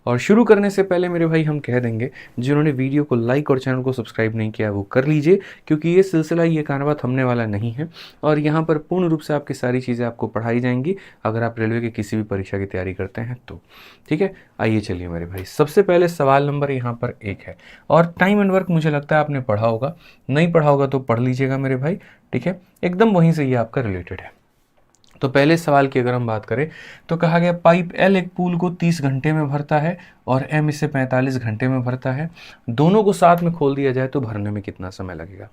और शुरू करने से पहले मेरे भाई हम कह देंगे, जिन्होंने वीडियो को लाइक और चैनल को सब्सक्राइब नहीं किया वो कर लीजिए, क्योंकि ये सिलसिला, ये कारवा थमने वाला नहीं है और यहाँ पर पूर्ण रूप से आपकी सारी चीज़ें आपको पढ़ाई जाएंगी अगर आप रेलवे की किसी भी परीक्षा की तैयारी करते हैं तो। ठीक है, आइए चलिए मेरे भाई, सबसे पहले सवाल नंबर यहाँ पर 1 है और टाइम एंड वर्क मुझे लगता है आपने पढ़ा होगा, नहीं पढ़ा होगा तो पढ़ लीजिएगा मेरे भाई। ठीक है, एकदम वहीं से ये आपका रिलेटेड है। तो पहले सवाल की अगर हम बात करें तो कहा गया पाइप एल एक पूल को 30 घंटे में भरता है और एम इसे 45 घंटे में भरता है। दोनों को साथ में खोल दिया जाए तो भरने में कितना समय लगेगा।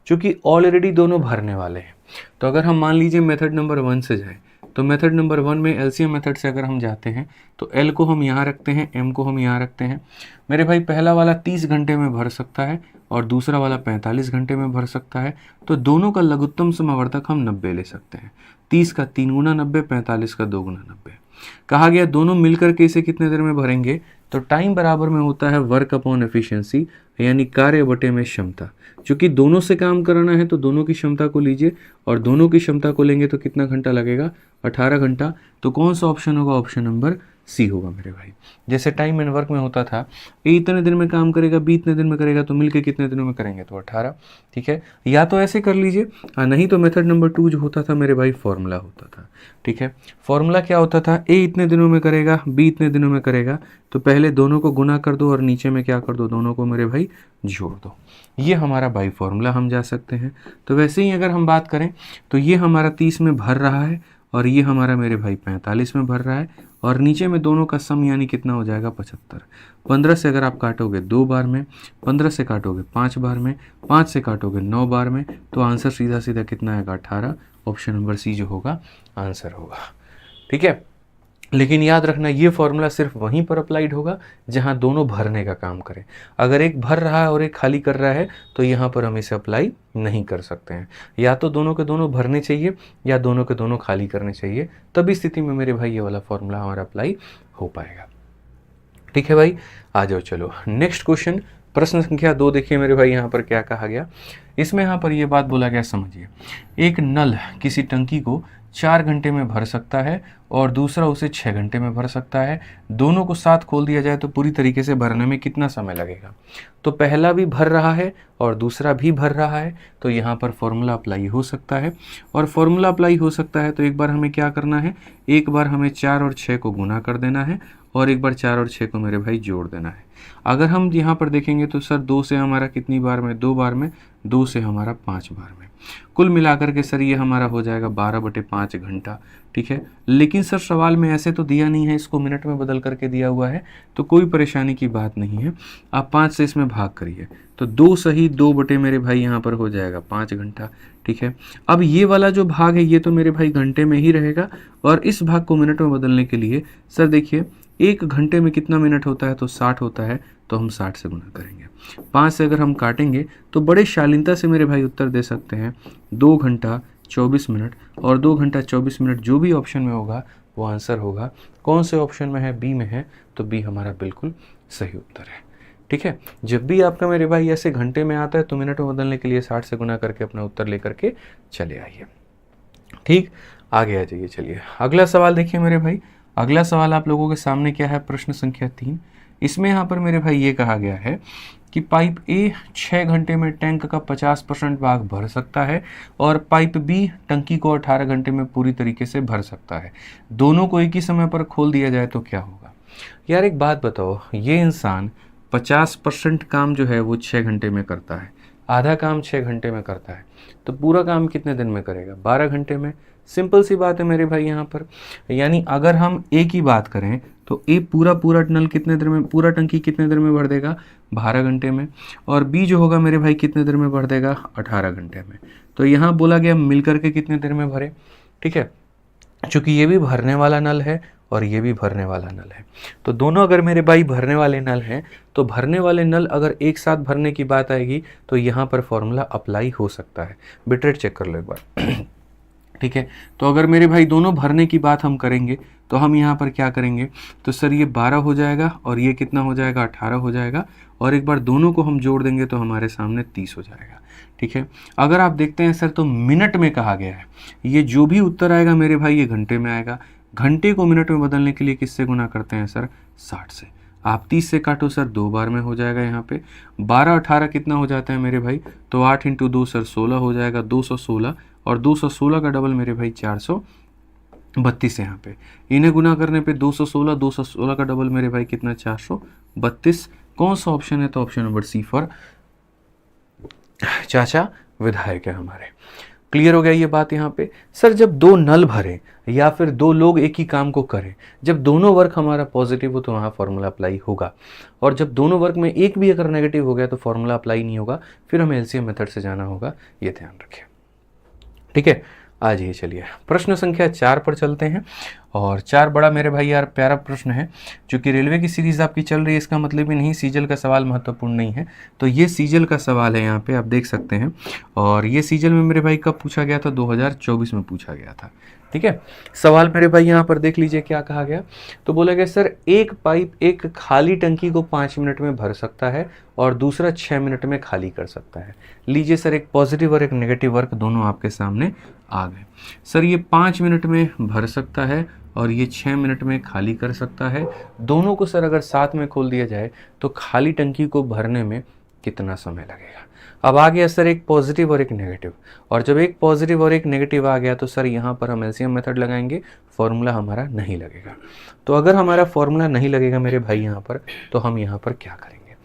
क्योंकि ऑलरेडी दोनों भरने वाले हैं, तो अगर हम मान लीजिए मेथड नंबर 1 से जाएं तो मेथड नंबर 1 में एलसीएम मेथड से अगर हम जाते हैं तो एल को हम यहाँ रखते हैं, एम को हम यहाँ रखते हैं। मेरे भाई पहला वाला 30 घंटे में भर सकता है और दूसरा वाला 45 घंटे में भर सकता है, तो दोनों का लघुत्तम समावर्तक हम 90 ले सकते हैं। 30 का 3 गुना 90, 45 का 2 गुना 90। कहा गया दोनों मिलकर के इसे कितने देर में भरेंगे, तो टाइम बराबर में होता है वर्क अपॉन एफिशिएंसी, यानी कार्य बटे में क्षमता। क्योंकि दोनों से काम कराना है तो दोनों की क्षमता को लीजिए और दोनों की क्षमता को लेंगे तो कितना घंटा लगेगा, 18 घंटा। तो कौन सा ऑप्शन होगा, ऑप्शन नंबर सी होगा मेरे भाई। जैसे टाइम एंड वर्क में होता था ए इतने दिन में काम करेगा, बी इतने दिन में करेगा, तो मिलके कितने दिनों में करेंगे, तो 18। ठीक है, या तो ऐसे कर लीजिए, नहीं तो मेथड नंबर 2 जो होता था मेरे भाई फॉर्मूला होता था। ठीक है, फॉर्मूला क्या होता था, ए इतने दिनों में करेगा, बी इतने दिनों में करेगा, तो पहले दोनों को गुना कर दो और नीचे में क्या कर दो, दोनों को मेरे भाई जोड़ दो। ये हमारा बाई फॉर्मूला हम जा सकते हैं। तो वैसे ही अगर हम बात करें तो ये हमारा 30 में भर रहा है और ये हमारा मेरे भाई 45 में भर रहा है और नीचे में दोनों का सम यानी कितना हो जाएगा, 75। 15 से अगर आप काटोगे 2 बार में, 15 से काटोगे 5 बार में, 5 से काटोगे 9 बार में, तो आंसर सीधा सीधा कितना आएगा, 18। ऑप्शन नंबर सी जो होगा आंसर होगा। ठीक है, लेकिन याद रखना ये फॉर्मूला सिर्फ वहीं पर अप्लाइड होगा जहां दोनों भरने का काम करें। अगर एक भर रहा है और एक खाली कर रहा है तो यहाँ पर हम इसे अप्लाई नहीं कर सकते हैं। या तो दोनों के दोनों भरने चाहिए या दोनों के दोनों खाली करने चाहिए, तभी स्थिति में मेरे भाई ये वाला फॉर्मूला हमारा अप्लाई हो पाएगा। ठीक है भाई, आ जाओ चलो नेक्स्ट क्वेश्चन, प्रश्न संख्या 2 देखिए मेरे भाई यहाँ पर क्या कहा गया। इसमें यहाँ पर ये बात बोला गया, समझिए, एक नल किसी टंकी को 4 घंटे में भर सकता है और दूसरा उसे 6 घंटे में भर सकता है। दोनों को साथ खोल दिया जाए तो पूरी तरीके से भरने में कितना समय लगेगा। तो पहला भी भर रहा है और दूसरा भी भर रहा है, तो यहाँ पर फॉर्मूला अप्लाई हो सकता है। और फॉर्मूला अप्लाई हो सकता है तो एक बार हमें क्या करना है, एक बार हमें 4 और 6 को गुना कर देना है और एक बार 4 और 6 को मेरे भाई जोड़ देना है। अगर हम यहाँ पर देखेंगे तो सर 2 से हमारा कितनी बार में, 2 बार में, 2 से हमारा 5 बार में, कुल मिलाकर के सर ये हमारा हो जाएगा 12/5 घंटा। ठीक है, लेकिन सर सवाल में ऐसे तो दिया नहीं है, इसको मिनट में बदल करके दिया हुआ है, तो कोई परेशानी की बात नहीं है। आप 5 से इसमें भाग करिए तो 2 सही 2 बटे मेरे भाई यहाँ पर हो जाएगा 5 घंटा। ठीक है, अब ये वाला जो भाग है ये तो मेरे भाई घंटे में ही रहेगा और इस भाग को मिनट में बदलने के लिए सर देखिए 1 घंटे में कितना मिनट होता है, तो 60 होता है, तो हम 60 से गुना करेंगे। 5 से अगर हम काटेंगे तो बड़े शालीनता से मेरे भाई उत्तर दे सकते हैं 2 घंटा 24 मिनट, और 2 घंटा 24 मिनट जो भी ऑप्शन में होगा वो आंसर होगा। कौन से ऑप्शन में है, बी में है, तो बी हमारा बिल्कुल सही उत्तर है। ठीक है, जब भी आपका मेरे भाई ऐसे घंटे में आता है तो मिनट में बदलने के लिए 60 से गुना करके अपना उत्तर लेकर के चले आइए। ठीक, आगे आ जाइए। चलिए अगला सवाल देखिए मेरे भाई। अगला सवाल आप लोगों के सामने क्या है, प्रश्न संख्या 3। इसमें यहाँ पर मेरे भाई ये कहा गया है कि पाइप ए 6 घंटे में टैंक का 50% भाग भर सकता है और पाइप बी टंकी को 18 घंटे में पूरी तरीके से भर सकता है। दोनों को एक ही समय पर खोल दिया जाए तो क्या होगा। यार एक बात बताओ, ये इंसान 50% काम जो है वो 6 घंटे में करता है, आधा काम 6 घंटे में करता है, तो पूरा काम कितने दिन में करेगा, 12 घंटे में। सिंपल सी बात है मेरे भाई यहाँ पर। यानी अगर हम ए की बात करें तो ए पूरा नल कितने देर में, पूरा टंकी कितने देर में भर देगा, 12 घंटे में, और बी जो होगा मेरे भाई कितने देर में भर देगा, 18 घंटे में। तो यहाँ बोला गया मिलकर के कितने देर में भरे। ठीक है, चूँकि ये भी भरने वाला नल है और ये भी भरने वाला नल है, तो दोनों अगर मेरे भाई भरने वाले नल हैं तो भरने वाले नल अगर एक साथ भरने की बात आएगी तो यहाँ पर फॉर्मूला अप्लाई हो सकता है। बिटरेट चेक कर लो एक बार। ठीक है, तो अगर मेरे भाई दोनों भरने की बात हम करेंगे तो हम यहाँ पर क्या करेंगे, तो सर ये 12 हो जाएगा और ये कितना हो जाएगा, 18 हो जाएगा, और एक बार दोनों को हम जोड़ देंगे तो हमारे सामने 30 हो जाएगा। ठीक है, अगर आप देखते हैं सर तो मिनट में कहा गया है, ये जो भी उत्तर आएगा मेरे भाई ये घंटे में आएगा। घंटे को मिनट में बदलने के लिए किससे गुना करते हैं सर, 60 से। आप 30 से काटो सर, 2 बार में हो जाएगा यहाँ पे। 12 18 कितना हो जाता है मेरे भाई, तो 8 इंटू 2 सर 16 हो जाएगा, 216, और 216 का डबल मेरे भाई 432 है यहाँ पे। इन्हें गुना करने पे 216, 216 का डबल मेरे भाई कितना, 432। कौन सा ऑप्शन है, तो ऑप्शन नंबर सी फॉर चाचा विधायक है हमारे। क्लियर हो गया ये बात यहाँ पे। सर जब दो नल भरे या फिर दो लोग एक ही काम को करें, जब दोनों वर्क हमारा पॉजिटिव हो तो वहाँ फॉर्मूला अप्लाई होगा, और जब दोनों वर्क में एक भी अगर नेगेटिव हो गया तो फॉर्मूला अप्लाई नहीं होगा, फिर हमें एलसीएम मेथड से जाना होगा, ये ध्यान रखें। ठीक है, आज ये चलिए प्रश्न संख्या 4 पर चलते हैं। और 4 बड़ा मेरे भाई यार प्यारा प्रश्न है। चूंकि रेलवे की सीरीज आपकी चल रही है, इसका मतलब ही नहीं सीजल का सवाल महत्वपूर्ण नहीं है, तो ये सीजल का सवाल है, यहाँ पे आप देख सकते हैं। और ये सीजल में मेरे भाई कब पूछा गया था, 2024 में पूछा गया था। ठीक है, सवाल मेरे भाई यहाँ पर देख लीजिए क्या कहा गया। तो बोला गया सर एक पाइप एक खाली टंकी को 5 मिनट में भर सकता है और दूसरा 6 मिनट में खाली कर सकता है। लीजिए सर, एक पॉजिटिव और एक नेगेटिव वर्क दोनों आपके सामने आ गए। सर ये 5 मिनट में भर सकता है और ये 6 मिनट में खाली कर सकता है। दोनों को सर अगर साथ में खोल दिया जाए तो खाली टंकी को भरने में कितना समय लगेगा। अब आ गया सर एक पॉजिटिव और एक नेगेटिव, और जब एक पॉजिटिव और एक नेगेटिव आ गया तो सर यहाँ पर हम एलसीएम मेथड लगाएंगे, फॉर्मूला हमारा नहीं लगेगा। तो अगर हमारा फॉर्मूला नहीं लगेगा मेरे भाई यहाँ पर, तो हम यहाँ पर क्या करेंगे,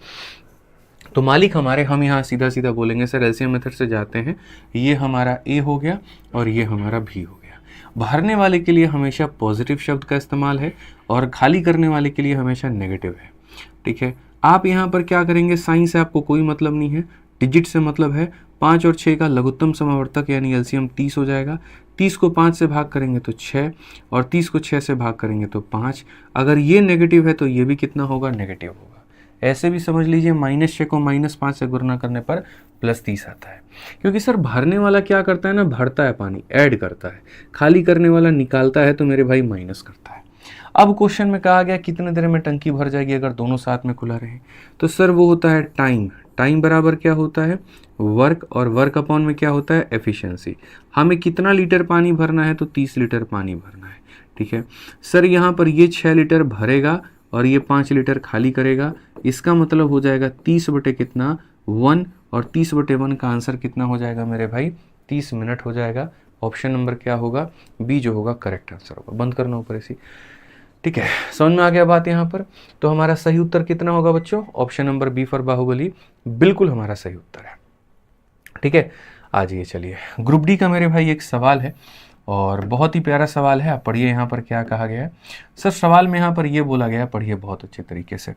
तो मालिक हमारे, हम यहाँ सीधा सीधा बोलेंगे सर एलसीएम मेथड से जाते हैं, ये हमारा ए हो गया और ये हमारा बी हो गया। भरने वाले के लिए हमेशा पॉजिटिव शब्द का इस्तेमाल है और खाली करने वाले के लिए हमेशा नेगेटिव है। ठीक है, आप यहाँ पर क्या करेंगे, साइन से आपको कोई मतलब नहीं है, डिजिट से मतलब है। 5 और 6 का लघुत्तम समावर्तक यानी एलसीएम 30 हो जाएगा। 30 को 5 से भाग करेंगे तो 6, और 30 को 6 से भाग करेंगे तो 5। अगर ये नेगेटिव है तो ये भी कितना होगा, नेगेटिव होगा। ऐसे भी समझ लीजिए -6 को -5 से गुणा करने पर +30 आता है। क्योंकि सर भरने वाला क्या करता है ना, भरता है पानी, ऐड करता है। खाली करने वाला निकालता है तो मेरे भाई माइनस करता है। अब क्वेश्चन में कहा गया कितने देर में टंकी भर जाएगी अगर दोनों साथ में खुला रहे, तो सर वो होता है टाइम। टाइम बराबर क्या होता है, वर्क, और वर्क अपॉन में क्या होता है, एफिशिएंसी। हमें कितना लीटर पानी भरना है, तो 30 लीटर पानी भरना है। ठीक है सर, यहाँ पर ये 6 लीटर भरेगा और ये 5 लीटर खाली करेगा। इसका मतलब हो जाएगा 30 बटे कितना, 1, और 30 बटे 1 का आंसर कितना हो जाएगा मेरे भाई, 30 मिनट हो जाएगा। ऑप्शन नंबर क्या होगा, बी जो होगा करेक्ट आंसर होगा। बंद करना ऊपर इसी। ठीक है, समझ में आ गया बात यहाँ पर। तो हमारा सही उत्तर कितना होगा बच्चों, option number b for Baahubali बिल्कुल हमारा सही उत्तर है। ठीक है, आज ये चलिए ग्रुप डी का मेरे भाई एक सवाल है और बहुत ही प्यारा सवाल है। आप पढ़िए यहाँ पर क्या कहा गया है। सर सवाल में यहाँ पर ये बोला गया है, पढ़िए बहुत अच्छे तरीके से,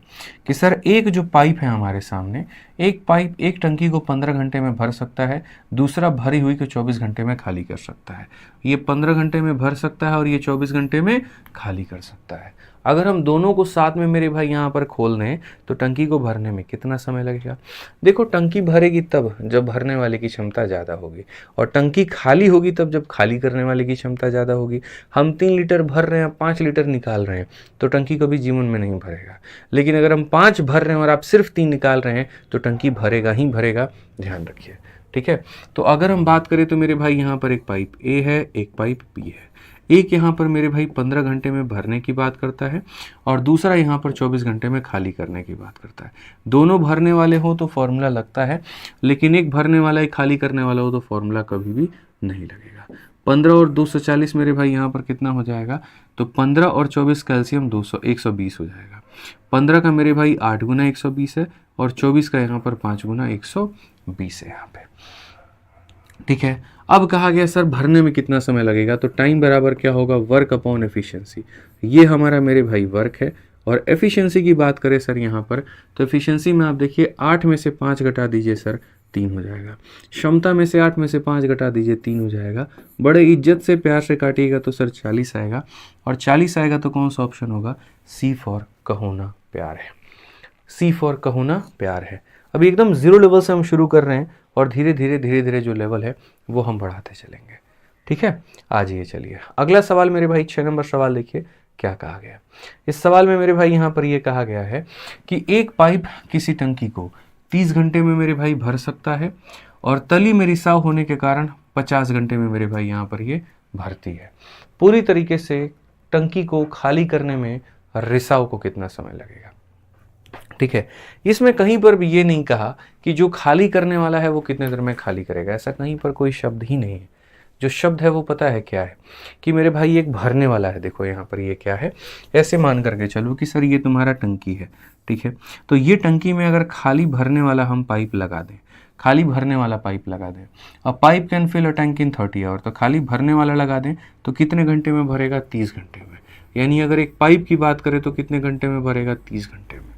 कि सर एक जो पाइप है हमारे सामने, एक पाइप एक टंकी को 15 घंटे में भर सकता है, दूसरा भरी हुई को 24 घंटे में खाली कर सकता है। ये 15 घंटे में भर सकता है और ये 24 घंटे में खाली कर सकता है। अगर हम दोनों को साथ में मेरे भाई यहाँ पर खोल दें तो टंकी को भरने में कितना समय लगेगा। देखो टंकी भरेगी तब जब भरने वाले की क्षमता ज़्यादा होगी, और टंकी खाली होगी तब जब खाली करने वाले की क्षमता ज़्यादा होगी। हम 3 लीटर भर रहे हैं, 5 लीटर निकाल रहे हैं, तो टंकी कभी जीवन में नहीं भरेगा। लेकिन अगर हम 5 भर रहे हैं और आप सिर्फ 3 निकाल रहे हैं तो टंकी भरेगा ही भरेगा, ध्यान रखिए। ठीक है, तो अगर हम बात करें तो मेरे भाई यहाँ पर एक पाइप ए है, एक पाइप बी है। एक यहाँ पर मेरे भाई 15 घंटे में भरने की बात करता है और दूसरा यहाँ पर 24 घंटे में खाली करने की बात करता है। दोनों भरने वाले हो तो फॉर्मूला लगता है, लेकिन एक भरने वाला एक खाली करने वाला हो तो फॉर्मूला कभी भी नहीं लगेगा। 15 और 240 मेरे भाई यहाँ पर कितना हो जाएगा, तो 15 और 24 कैल्शियम 120 हो जाएगा। 15 का मेरे भाई 8 गुना 120 है और 24 का यहाँ पर 5 गुना 120 है यहाँ पे। ठीक है, अब कहा गया सर भरने में कितना समय लगेगा, तो टाइम बराबर क्या होगा, वर्क अपॉन एफिशिएंसी। ये हमारा मेरे भाई वर्क है, और एफिशिएंसी की बात करें सर यहाँ पर, तो एफिशिएंसी में आप देखिए 8 में से 5 घटा दीजिए सर 3 हो जाएगा। क्षमता में से 8 में से 5 घटा दीजिए 3 हो जाएगा। बड़े इज्जत से प्यार से काटिएगा तो सर 40 आएगा, और 40 आएगा तो कौन सा ऑप्शन होगा, सी फॉर कहोना प्यार है। सी फॉर कहोना प्यार है। अभी एकदम जीरो लेवल से हम शुरू कर रहे हैं और धीरे धीरे जो लेवल है वो हम बढ़ाते चलेंगे। ठीक है, आज ये चलिए अगला सवाल मेरे भाई 6 नंबर सवाल देखिए क्या कहा गया। इस सवाल में मेरे भाई यहाँ पर ये कहा गया है कि एक पाइप किसी टंकी को 30 घंटे में मेरे भाई भर सकता है, और तली में रिसाव होने के कारण 50 घंटे में मेरे भाई यहाँ पर ये भरती है। पूरी तरीके से टंकी को खाली करने में रिसाव को कितना समय लगेगा। ठीक है। इसमें कहीं पर भी ये नहीं कहा कि जो खाली करने वाला है वो कितने देर में खाली करेगा, ऐसा कहीं पर कोई शब्द ही नहीं है। जो शब्द है वो पता है क्या है कि मेरे भाई एक भरने वाला है। देखो यहाँ पर ये क्या है, ऐसे मान करके चलो कि सर ये तुम्हारा टंकी है, ठीक है। तो ये टंकी में अगर खाली भरने वाला हम पाइप लगा दें, खाली भरने वाला पाइप लगा दें, अब pipe can fill a tank in 30 hour, तो खाली भरने वाला लगा दें तो कितने घंटे में भरेगा, 30 घंटे में। यानी अगर एक पाइप की बात करें तो कितने घंटे में भरेगा, 30 घंटे में।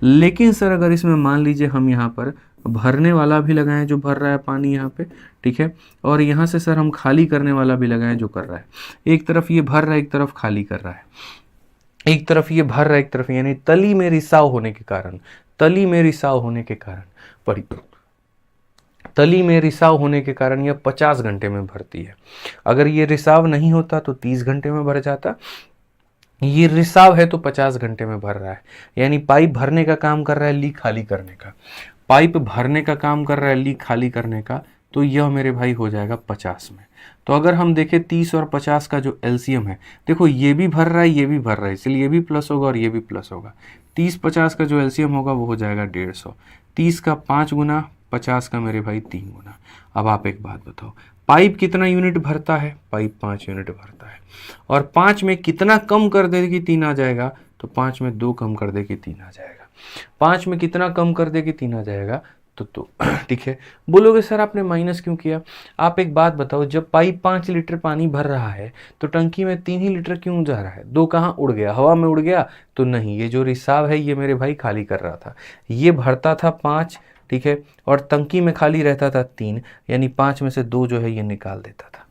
लेकिन सर अगर इसमें मान लीजिए हम यहाँ पर भरने वाला भी लगाएं जो भर रहा है पानी यहाँ पे, ठीक है, और यहाँ से सर हम खाली करने वाला भी लगाएं जो कर रहा है, एक तरफ ये भर रहा है एक तरफ खाली कर रहा है, एक तरफ ये भर रहा है एक तरफ, यानी तली में रिसाव होने के कारण, तली में रिसाव होने के कारण तली में रिसाव होने के कारण यह 50 घंटे में भरती है। अगर ये रिसाव नहीं होता तो 30 घंटे में भर जाता, ये रिसाव है तो 50 घंटे में भर रहा है। यानी पाइप भरने का काम कर रहा है, लीक खाली करने का, पाइप भरने का काम कर रहा है, लीक खाली करने का, तो यह मेरे भाई हो जाएगा 50 में। तो अगर हम देखें 30 और 50 का जो एलसीएम है, देखो ये भी भर रहा है ये भी भर रहा है, इसलिए ये भी प्लस होगा और ये भी प्लस होगा। 30-50 का जो एलसीएम होगा वो हो जाएगा 150। 30 का 5 गुना, 50 का मेरे भाई 3 गुना। अब आप एक बात बताओ, पाइप कितना यूनिट भरता है, पाइप 5 यूनिट भरता है, और 5 में कितना कम कर दे कि 3 आ जाएगा, तो 5 में 2 कम कर दे कि 3 आ जाएगा। 5 में कितना कम कर दे कि 3 आ जाएगा, तो ठीक है। बोलोगे सर आपने माइनस क्यों किया, आप एक बात बताओ, जब पाइप 5 लीटर पानी भर रहा है तो टंकी में 3 ही लीटर क्यों जा रहा है, 2 कहाँ उड़ गया, हवा में उड़ गया, तो नहीं, ये जो रिसाव है ये मेरे भाई खाली कर रहा था। ये भरता था 5, ठीक है, और टंकी में खाली रहता था 3, यानी 5 में से 2 जो है ये निकाल देता था।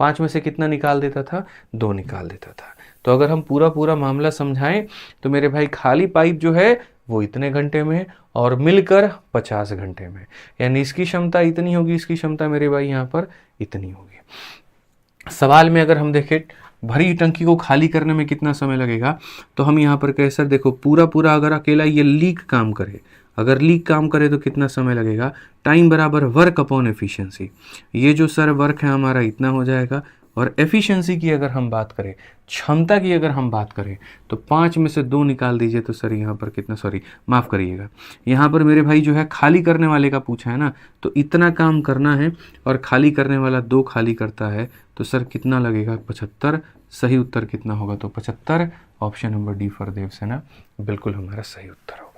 5 में से कितना निकाल देता था, 2 निकाल देता था। तो अगर हम पूरा मामला समझाएं तो मेरे भाई खाली पाइप जो है वो इतने घंटे में और मिलकर 50 घंटे में, यानी इसकी क्षमता इतनी होगी, इसकी क्षमता मेरे भाई यहाँ पर इतनी होगी। सवाल में अगर हम देखें भरी टंकी को खाली करने में कितना समय लगेगा, तो हम यहाँ पर कहे सर देखो पूरा अगर अकेला ये लीक काम करे, अगर लीक काम करे तो कितना समय लगेगा, टाइम बराबर वर्क अपॉन एफिशिएंसी। ये जो सर वर्क है हमारा इतना हो जाएगा, और एफिशिएंसी की अगर हम बात करें, क्षमता की अगर हम बात करें, तो 5 में से 2 निकाल दीजिए तो सर यहाँ पर कितना, सॉरी माफ़ करिएगा, यहाँ पर मेरे भाई जो है खाली करने वाले का पूछा है ना, तो इतना काम करना है और खाली करने वाला 2 खाली करता है, तो सर कितना लगेगा, 75। सही उत्तर कितना होगा, तो 75। Option number d for Devasena बिल्कुल हमारा सही उत्तर होगा।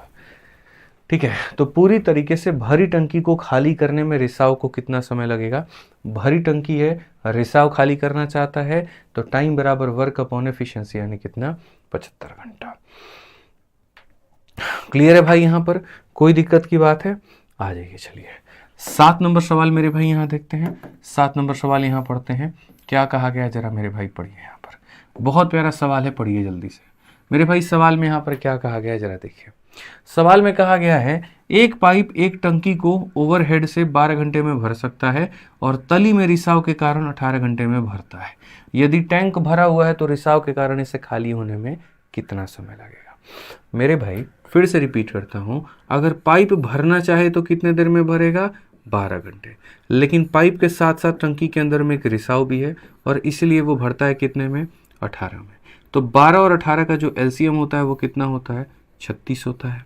ठीक है, तो पूरी तरीके से भरी टंकी को खाली करने में रिसाव को कितना समय लगेगा, भरी टंकी है, रिसाव खाली करना चाहता है, तो टाइम बराबर वर्क अपॉन एफिशिएंसी, यानी कितना, 75 घंटा। क्लियर है भाई, यहाँ पर कोई दिक्कत की बात है, आ जाइए। चलिए 7 नंबर सवाल मेरे भाई यहाँ देखते हैं। 7 नंबर सवाल यहाँ पढ़ते हैं, क्या कहा गया जरा मेरे भाई पढ़िए। यहाँ पर बहुत प्यारा सवाल है, पढ़िए जल्दी से मेरे भाई। सवाल में यहाँ पर क्या कहा गया है जरा देखिए। सवाल में कहा गया है एक पाइप एक टंकी को ओवरहेड से 12 घंटे में भर सकता है और तली में रिसाव के कारण 18 घंटे में भरता है। यदि टैंक भरा हुआ है तो रिसाव के कारण इसे खाली होने में कितना समय लगेगा। मेरे भाई फिर से रिपीट करता हूँ, अगर पाइप भरना चाहे तो कितने देर में भरेगा, 12 घंटे। लेकिन पाइप के साथ साथ टंकी के अंदर में एक रिसाव भी है और इसलिए वो भरता है कितने में, 18 में। तो 12 और 18 का जो एलसीएम होता है वो कितना होता है, 36 होता है।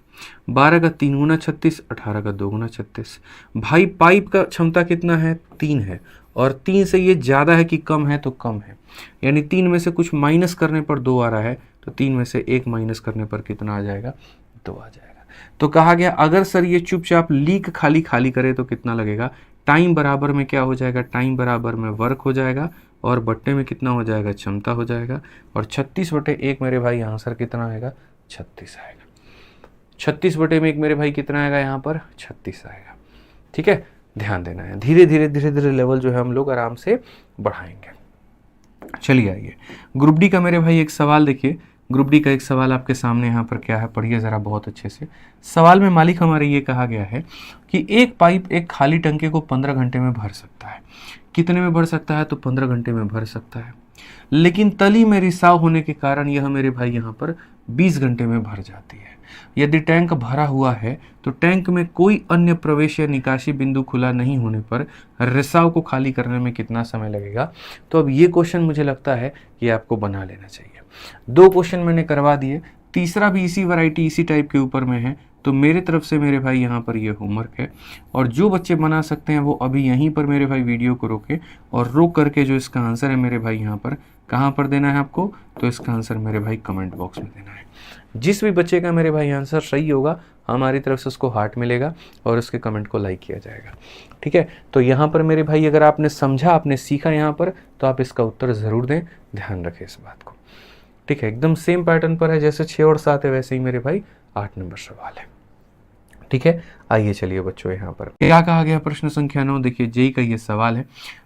12 का 3 गुना 36, 18 का 2 गुना 36। भाई पाइप का क्षमता कितना है, 3 है, और 3 से ये ज़्यादा है कि कम है, तो कम है, यानी 3 में से कुछ माइनस करने पर 2 आ रहा है, तो 3 में से 1 माइनस करने पर कितना आ जाएगा, 2 आ जाएगा। तो कहा गया अगर सर ये चुपचाप लीक खाली करे तो कितना लगेगा, टाइम बराबर में क्या हो जाएगा, टाइम बराबर में वर्क हो जाएगा और बट्टे में कितना हो जाएगा, क्षमता हो जाएगा, और 36/1 मेरे भाई आंसर कितना आएगा, 36 आएगा। 36/1 मेरे भाई कितना आएगा, यहाँ पर 36 आएगा। ठीक है, ध्यान देना है, धीरे धीरे लेवल जो है हम लोग आराम से बढ़ाएंगे। चलिए आइए ग्रुप डी का मेरे भाई एक सवाल देखिए। ग्रुप डी का एक सवाल आपके सामने यहाँ पर क्या है, पढ़िए ज़रा बहुत अच्छे से। सवाल में मालिक हमारे ये कहा गया है कि एक पाइप एक खाली टंकी को 15 घंटे में भर सकता है। कितने में भर सकता है, तो 15 घंटे में भर सकता है, लेकिन तली में रिसाव होने के कारण यह मेरे भाई यहाँ पर 20 घंटे में भर जाती है। यदि टैंक भरा हुआ है तो टैंक में कोई अन्य प्रवेश या निकासी बिंदु खुला नहीं होने पर रिसाव को खाली करने में कितना समय लगेगा। तो अब ये क्वेश्चन मुझे लगता है कि आपको बना लेना चाहिए। 2 क्वेश्चन मैंने करवा दिए, तीसरा भी इसी वैरायटी इसी टाइप के ऊपर में है, तो मेरे तरफ से मेरे भाई यहाँ पर ये होमवर्क है, और जो बच्चे बना सकते हैं वो अभी यहीं पर मेरे भाई वीडियो को रोके और रोक करके जो इसका आंसर है मेरे भाई यहाँ पर कहाँ पर देना है आपको, तो इसका आंसर मेरे भाई कमेंट बॉक्स में देना है। जिस भी बच्चे का मेरे भाई आंसर सही होगा हमारी तरफ से उसको हार्ट मिलेगा और उसके कमेंट को लाइक किया जाएगा। ठीक है, तो यहाँ पर मेरे भाई अगर आपने समझा, आपने सीखा यहाँ पर, तो आप इसका उत्तर ज़रूर दें, ध्यान रखें इस बात को। ठीक है, एकदम सेम पैटर्न पर है, जैसे 6 और 7 है वैसे ही मेरे भाई 8 नंबर सवाल है। ठीक है, आइए चलिए बच्चों यहाँ पर क्या कहा गया, प्रश्न संख्या 9 देखिए जेई का ये सवाल है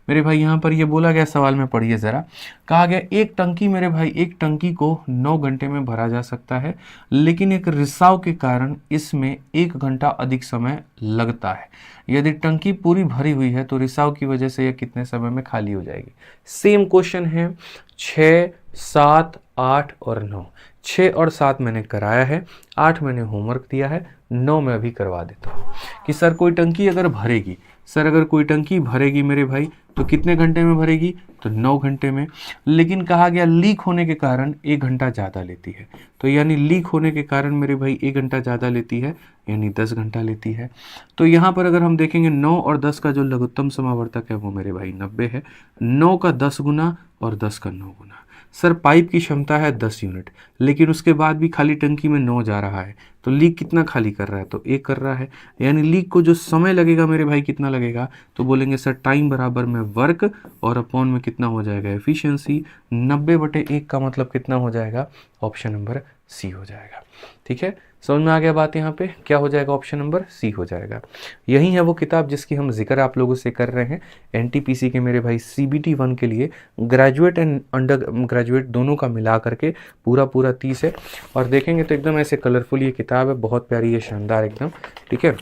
मेरे भाई। यहाँ पर ये बोला गया सवाल में पढ़िए जरा। कहा गया एक टंकी मेरे भाई, एक टंकी को 9 घंटे में भरा जा सकता है, लेकिन एक रिसाव के कारण इसमें 1 घंटा अधिक समय लगता है। यदि टंकी पूरी भरी हुई है तो रिसाव की वजह से यह कितने समय में खाली हो जाएगी। सेम क्वेश्चन है, 6, 7, 8 और 9। 6 और 7 मैंने कराया है, 8 मैंने होमवर्क दिया है, 9 मैं अभी करवा देता हूँ कि सर कोई टंकी अगर भरेगी, सर अगर कोई टंकी भरेगी मेरे भाई तो कितने घंटे में भरेगी, तो 9 घंटे में। लेकिन कहा गया लीक होने के कारण 1 घंटा ज़्यादा लेती है, तो यानी लीक होने के कारण मेरे भाई 1 घंटा ज़्यादा लेती है, यानी 10 घंटा लेती है। तो यहाँ पर अगर हम देखेंगे 9 और 10 का जो लघुत्तम समावर्तक है वो मेरे भाई 90 है। 9 का 10 गुना और 10 का 9 गुना। सर पाइप की क्षमता है 10 यूनिट, लेकिन उसके बाद भी खाली टंकी में 9 जा रहा है, तो लीक कितना खाली कर रहा है, तो 1 कर रहा है। यानी लीक को जो समय लगेगा मेरे भाई कितना लगेगा, तो बोलेंगे सर टाइम बराबर में वर्क और अपॉन में कितना हो जाएगा, एफिशिएंसी। 90/1 का मतलब कितना हो जाएगा, ऑप्शन नंबर सी हो जाएगा। ठीक है, समझ में आ गया बात, यहाँ पे क्या हो जाएगा, ऑप्शन नंबर सी हो जाएगा। यही है वो किताब जिसकी हम जिक्र आप लोगों से कर रहे हैं, एनटीपीसी के मेरे भाई CBT 1 के लिए ग्रेजुएट एंड अंडर ग्रेजुएट दोनों का मिला करके पूरा 30 है। और देखेंगे तो एकदम ऐसे कलरफुल ये किताब है, बहुत प्यारी है, शानदार एकदम। ठीक है,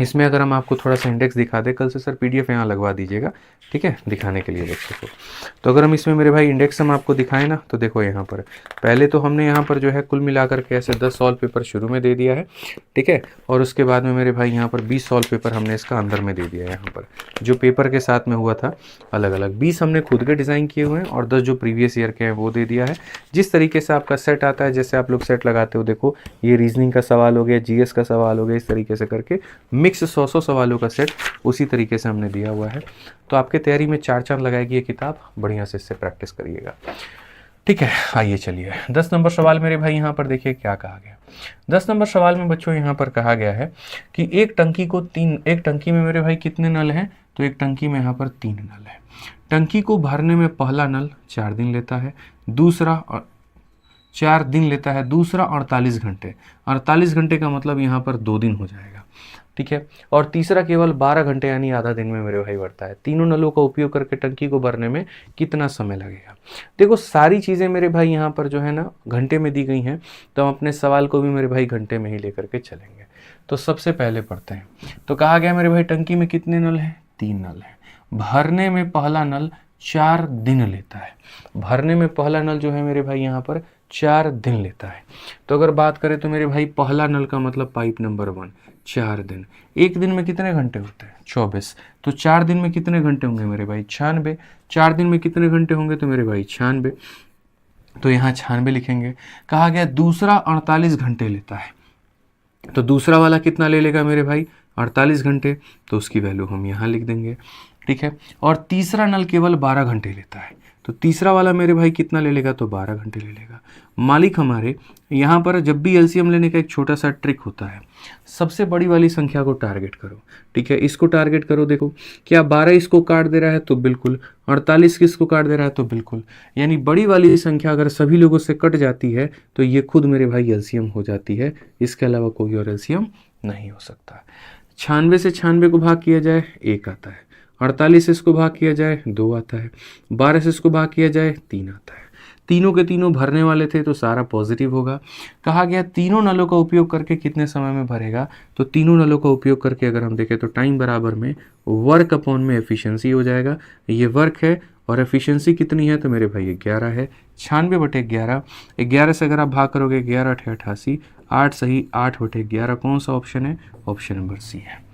इसमें अगर हम आपको थोड़ा सा इंडेक्स दिखा दें, कल से सर PDF यहाँ लगवा दीजिएगा, ठीक है, दिखाने के लिए बच्चों को। तो अगर हम इसमें मेरे भाई इंडेक्स हम आपको दिखाएं ना, तो देखो यहाँ पर पहले तो हमने यहाँ पर जो है कुल मिलाकर के ऐसे 10 सॉल्व पेपर शुरू में दे दिया है। ठीक है, और उसके बाद में मेरे भाई यहाँ पर 20 सॉल्व पेपर हमने इसका अंदर में दे दिया है। यहाँ पर जो पेपर के साथ में हुआ था अलग अलग 20 हमने खुद के डिज़ाइन किए हुए हैं, और 10 जो प्रीवियस ईयर के हैं वो दे दिया है। जिस तरीके से आपका सेट आता है, जैसे आप लोग सेट लगाते हो, देखो ये रीजनिंग का सवाल हो गया, GS का सवाल हो गया, इस तरीके से करके मिक्स 100 सवालों का सेट उसी तरीके से हमने दिया हुआ है। तो आपके तैयारी में 4 चांद लगाएगी ये किताब, बढ़िया से इससे प्रैक्टिस करिएगा। ठीक है, आइए चलिए 10 नंबर सवाल मेरे भाई यहाँ पर देखिए क्या कहा गया। 10 नंबर सवाल में बच्चों यहाँ पर कहा गया है कि एक टंकी में मेरे भाई कितने नल हैं, तो एक टंकी में यहाँ पर 3 नल है। टंकी को भरने में पहला नल 4 दिन लेता है, दूसरा 4 दिन लेता है, दूसरा 48 घंटे। 48 घंटे का मतलब यहाँ पर 2 दिन हो जाएगा। ठीक है, और तीसरा केवल 12 घंटे यानी आधा दिन में मेरे भाई भरता है। तीनों नलों का उपयोग करके टंकी को भरने में कितना समय लगेगा। देखो सारी चीज़ें मेरे भाई यहाँ पर जो है ना घंटे में दी गई हैं, तो हम अपने सवाल को भी मेरे भाई घंटे में ही लेकर के चलेंगे। तो सबसे पहले पढ़ते हैं। तो कहा गया मेरे भाई टंकी में कितने नल हैं, 3 नल हैं। भरने में पहला नल 4 दिन लेता है। भरने में पहला नल जो है मेरे भाई यहाँ पर 4 दिन लेता है। तो अगर बात करें तो मेरे भाई पहला नल का मतलब पाइप नंबर 1 4 दिन। एक दिन में कितने घंटे होते हैं, 24। तो 4 दिन में कितने घंटे होंगे मेरे भाई, 96। 4 दिन में कितने घंटे होंगे, तो मेरे भाई 96। तो यहाँ 96 लिखेंगे। कहा गया दूसरा 48 घंटे लेता है, तो दूसरा वाला कितना ले लेगा मेरे भाई, 48 घंटे, तो उसकी वैल्यू हम यहाँ लिख देंगे। ठीक है, और तीसरा नल केवल 12 घंटे लेता है, तो तीसरा वाला मेरे भाई कितना ले लेगा, तो 12 घंटे ले लेगा। मालिक हमारे यहाँ पर जब भी LCM लेने का एक छोटा सा ट्रिक होता है, सबसे बड़ी वाली संख्या को टारगेट करो। ठीक है, इसको टारगेट करो। देखो क्या 12 इसको काट दे रहा है, तो बिल्कुल। 48 किसको काट दे रहा है, तो बिल्कुल। यानी बड़ी वाली संख्या अगर सभी लोगों से कट जाती है तो ये खुद मेरे भाई LCM हो जाती है, इसके अलावा कोई और LCM नहीं हो सकता। 96 से 96 को भाग किया जाए 1 आता है, 48 से इसको भाग किया जाए 2 आता है, 12 से इसको भाग किया जाए 3 आता है। तीनों के तीनों भरने वाले थे तो सारा पॉजिटिव होगा। कहा गया तीनों नलों का उपयोग करके कितने समय में भरेगा, तो तीनों नलों का उपयोग करके अगर हम देखें तो टाइम बराबर में वर्क अपॉन में एफिशिएंसी हो जाएगा। ये वर्क है और एफिशिएंसी कितनी है, तो मेरे भाई 11 है। 96/11, 11 से अगर आप भाग करोगे 11 × 8 = 88, 8 सही 8/11। कौन सा ऑप्शन है, ऑप्शन नंबर सी है।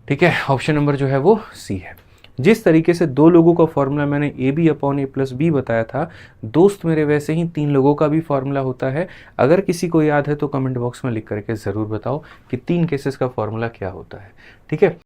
ठीक है, ऑप्शन नंबर जो है वो सी है। जिस तरीके से 2 लोगों का फॉर्मूला मैंने a b upon a plus b बताया था, दोस्त मेरे वैसे ही 3 लोगों का भी फॉर्मूला होता है। अगर किसी को याद है तो कमेंट बॉक्स में लिख करके ज़रूर बताओ कि 3 केसेस का फॉर्मूला क्या होता है। ठीक है।